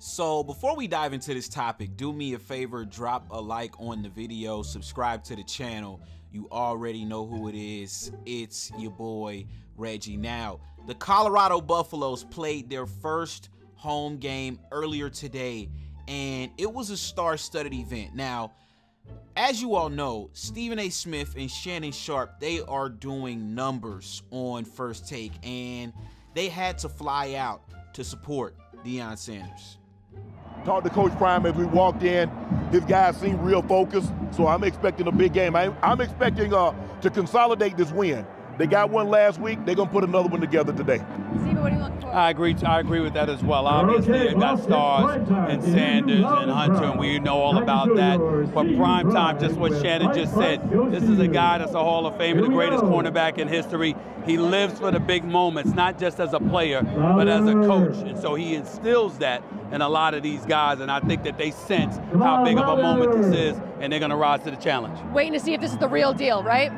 So before we dive into this topic, do me a favor, drop a like on the video, subscribe to the channel. You already know who it is. It's your boy, Reggie. Now, the Colorado Buffaloes played their first home game earlier today, and it was a star-studded event. Now, as you all know, Stephen A. Smith and Shannon Sharpe, they are doing numbers on First Take, and they had to fly out to support Deion Sanders. Talked to Coach Prime as we walked in. His guys seem real focused, so I'm expecting a big game. I'm expecting to consolidate this win. They got one last week. They're going to put another one together today. Steve, what do you look for? I agree with that as well. Obviously, they've got stars in Sanders and Hunter, and we know all about that. But prime time, just what Shannon just said, this is a guy that's a Hall of Famer, the greatest cornerback in history. He lives for the big moments, not just as a player, but as a coach. And so he instills that in a lot of these guys, and I think that they sense how big of a moment this is, and they're going to rise to the challenge. Waiting to see if this is the real deal, right?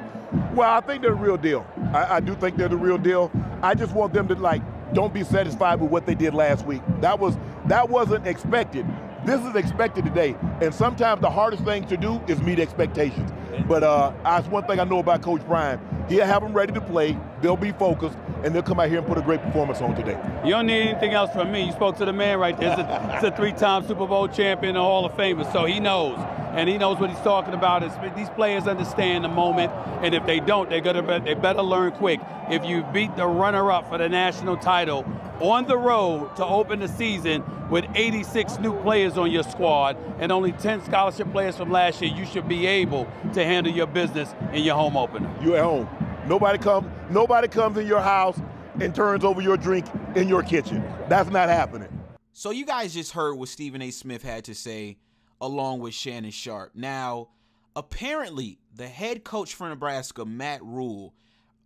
Well, I think they're the real deal. I do think they're the real deal. I just want them to, don't be satisfied with what they did last week. That wasn't expected. This is expected today. And sometimes the hardest thing to do is meet expectations. But that's one thing I know about Coach Prime. He'll have them ready to play. They'll be focused, and they'll come out here and put a great performance on today. You don't need anything else from me. You spoke to the man right there. He's a three-time Super Bowl champion, a Hall of Famer, so he knows. And he knows what he's talking about. These players understand the moment, and if they don't, they better learn quick. If you beat the runner-up for the national title on the road to open the season with 86 new players on your squad and only 10 scholarship players from last year, you should be able to handle your business in your home opener. You're at home. Nobody comes in your house and turns over your drink in your kitchen. That's not happening. So you guys just heard what Stephen A. Smith had to say along with Shannon Sharpe. Now, apparently, the head coach for Nebraska, Matt Rhule,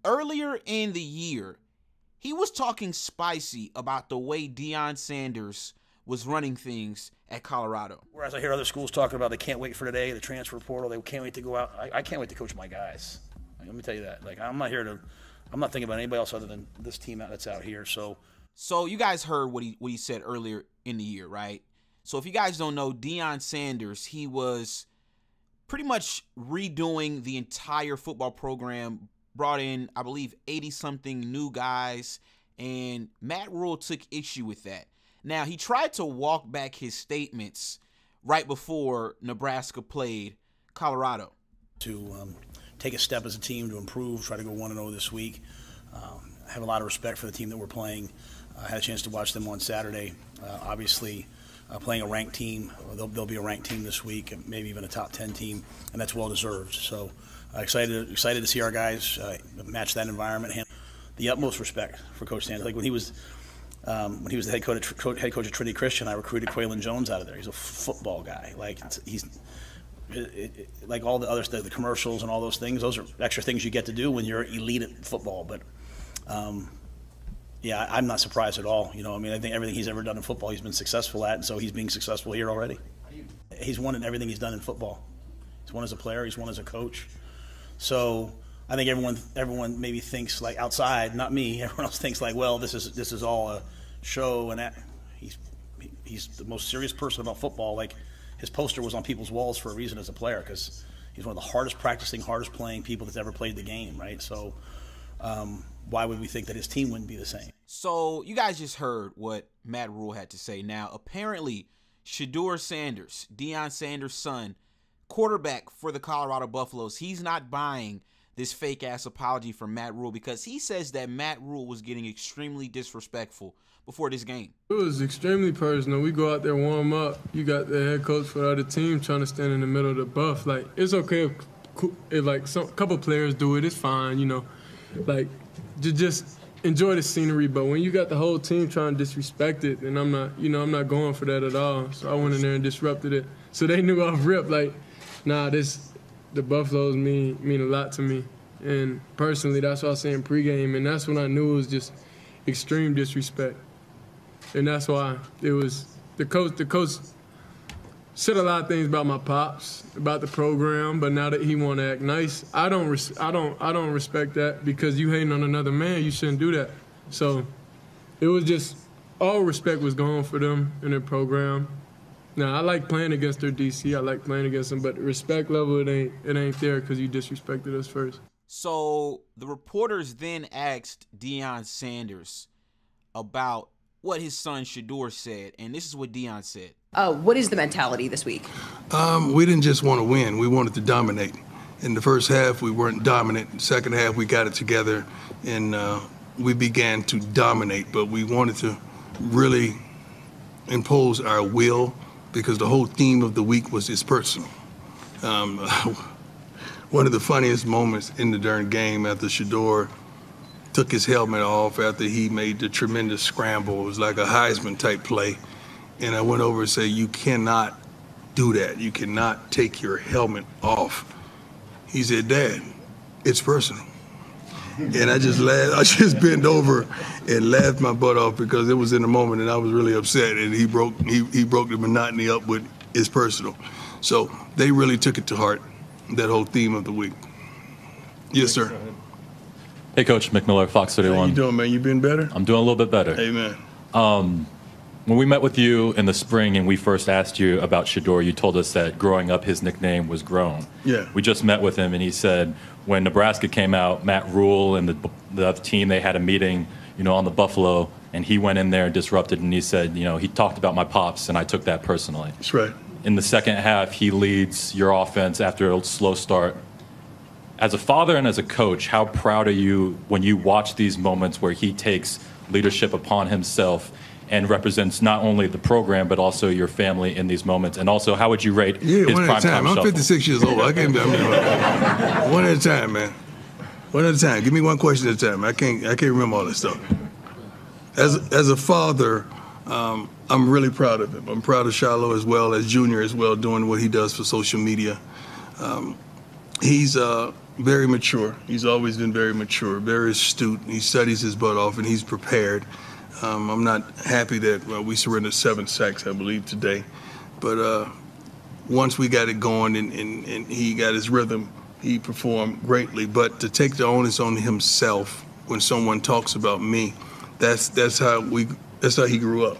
earlier in the year, he was talking spicy about the way Deion Sanders was running things at Colorado. Whereas I hear other schools talking about they can't wait for today, the transfer portal, they can't wait to go out. I can't wait to coach my guys. Let me tell you that. I'm not thinking about anybody else other than this team that's out here. So you guys heard what he said earlier in the year, right? So if you guys don't know, Deion Sanders, he was pretty much redoing the entire football program, brought in, I believe, 80-something new guys, and Matt Rhule took issue with that. Now, he tried to walk back his statements right before Nebraska played Colorado. To take a step as a team to improve, try to go 1-0 this week. I have a lot of respect for the team that we're playing. I had a chance to watch them on Saturday. Obviously, playing a ranked team, they'll be a ranked team this week, maybe even a top 10 team, and that's well deserved. So excited to see our guys match that environment. The utmost respect for Coach Sanders. Like when he was the head coach at Trinity Christian, I recruited Quaylen Jones out of there. He's a football guy. Like all the other stuff, the commercials and all those things, those are extra things you get to do when you're elite at football. But yeah, I'm not surprised at all. I think everything he's ever done in football, he's been successful at, and so he's being successful here already. He's won in everything he's done in football. He's won as a player, he's won as a coach. So I think everyone maybe thinks like outside, not me. Everyone else thinks like, well, this is all a show, and that he's the most serious person about football. Like his poster was on people's walls for a reason as a player, because he's one of the hardest practicing, hardest playing people that's ever played the game, right? So why would we think that his team wouldn't be the same? So you guys just heard what Matt Rhule had to say. Now, apparently, Shedeur Sanders, Deion Sanders' son, quarterback for the Colorado Buffaloes, he's not buying this fake-ass apology from Matt Rhule because he says that Matt Rhule was getting extremely disrespectful before this game. It was extremely personal. We go out there, warm up. You got the head coach for the other team trying to stand in the middle of the buff. Like, it's okay if like, a couple players do it. It's fine, Like, just enjoy the scenery. But when you got the whole team trying to disrespect it, and I'm not going for that at all. So I went in there and disrupted it. So they knew off rip, like, nah, the Buffaloes mean a lot to me. And personally, that's what I said in pregame, and that's when I knew it was just extreme disrespect. And that's why it was the coach said a lot of things about my pops, about the program, but now that he want to act nice, I don't respect that, because you hating on another man, you shouldn't do that. So it was just all respect was gone for them in their program. Now, I like playing against their DC. I like playing against them, but the respect level, it ain't there because you disrespected us first. So the reporters then asked Deion Sanders about what his son Shedeur said, and this is what Deion said. What is the mentality this week? We didn't just want to win. We wanted to dominate. In the first half, we weren't dominant. In the second half, we got it together, and we began to dominate. But we wanted to really impose our will because the whole theme of the week was it's personal. One of the funniest moments in the darn game after Shedeur took his helmet off after he made the tremendous scramble. It was like a Heisman-type play. And I went over and said, you cannot do that. You cannot take your helmet off. He said, Dad, it's personal. And I just laughed. I just bent over and laughed my butt off because it was in the moment and I was really upset. And he broke the monotony up with it's personal. So they really took it to heart, that whole theme of the week. Yes, sir. Hey, Coach McMillan, Fox 31. How you doing, man? You been better? I'm doing a little bit better. Amen. When we met with you in the spring and we first asked you about Shedeur, you told us that growing up his nickname was Grown. Yeah. We just met with him and he said when Nebraska came out, Matt Rhule and the team, they had a meeting, on the Buffalo, and he went in there and disrupted, and he said, he talked about my pops and I took that personally. That's right. In the second half, he leads your offense after a slow start. As a father and as a coach, how proud are you when you watch these moments where he takes leadership upon himself and represents not only the program but also your family in these moments? And also, how would you rate his one at a time? I'm 56 years old. One at a time, man. One at a time. Give me one question at a time. I can't remember all this stuff. As a father, I'm really proud of him. I'm proud of Shiloh as well, as Junior as well, doing what he does for social media. He's very mature. He's always been very mature, very astute. He studies his butt off, and he's prepared. I'm not happy that we surrendered 7 sacks, I believe, today. But once we got it going and he got his rhythm, he performed greatly. But to take the onus on himself when someone talks about me, that's how he grew up.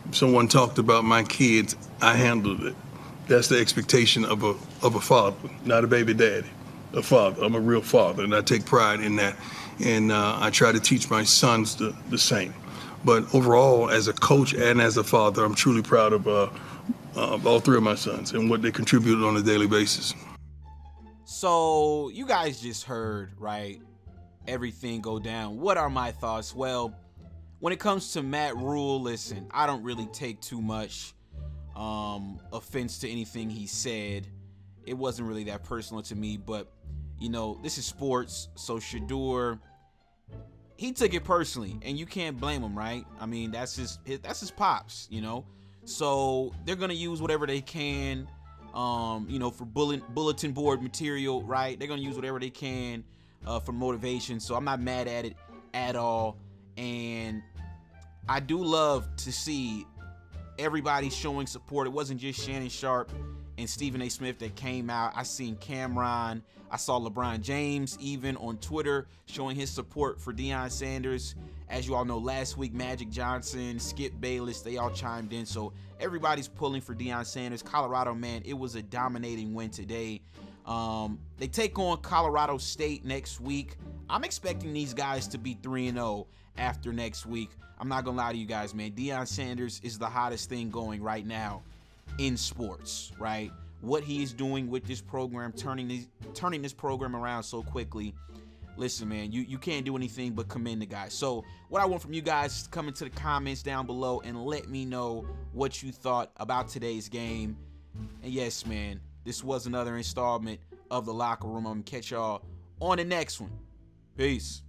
If someone talked about my kids, I handled it. That's the expectation of a father, not a baby daddy, a father. I'm a real father, and I take pride in that. And I try to teach my sons the same. But overall, as a coach and as a father, I'm truly proud of all 3 of my sons and what they contributed on a daily basis. So you guys just heard, right, everything go down. What are my thoughts? Well, when it comes to Matt Rhule, listen, I don't really take too much offense to anything he said. It wasn't really that personal to me, but this is sports. So Shedeur, he took it personally, and you can't blame him, right? I mean, that's his pops, So they're gonna use whatever they can, for bulletin board material, right? They're gonna use whatever they can for motivation. So I'm not mad at it at all, and I do love to see everybody showing support. It wasn't just Shannon Sharp and Stephen A. Smith that came out. I seen Cameron. I saw LeBron James even on Twitter showing his support for Deion Sanders. As you all know, last week, Magic Johnson, Skip Bayless, they all chimed in. So everybody's pulling for Deion Sanders. Colorado, man, it was a dominating win today. They take on Colorado State next week. I'm expecting these guys to be 3-0 after next week. I'm not going to lie to you guys, man. Deion Sanders is the hottest thing going right now in sports, right? What he is doing with this program, turning this program around so quickly. Listen, man, you can't do anything but commend the guy. So what I want from you guys is to come into the comments down below and let me know what you thought about today's game. And yes, man, this was another installment of The Locker Room. I'm going to catch y'all on the next one. Peace.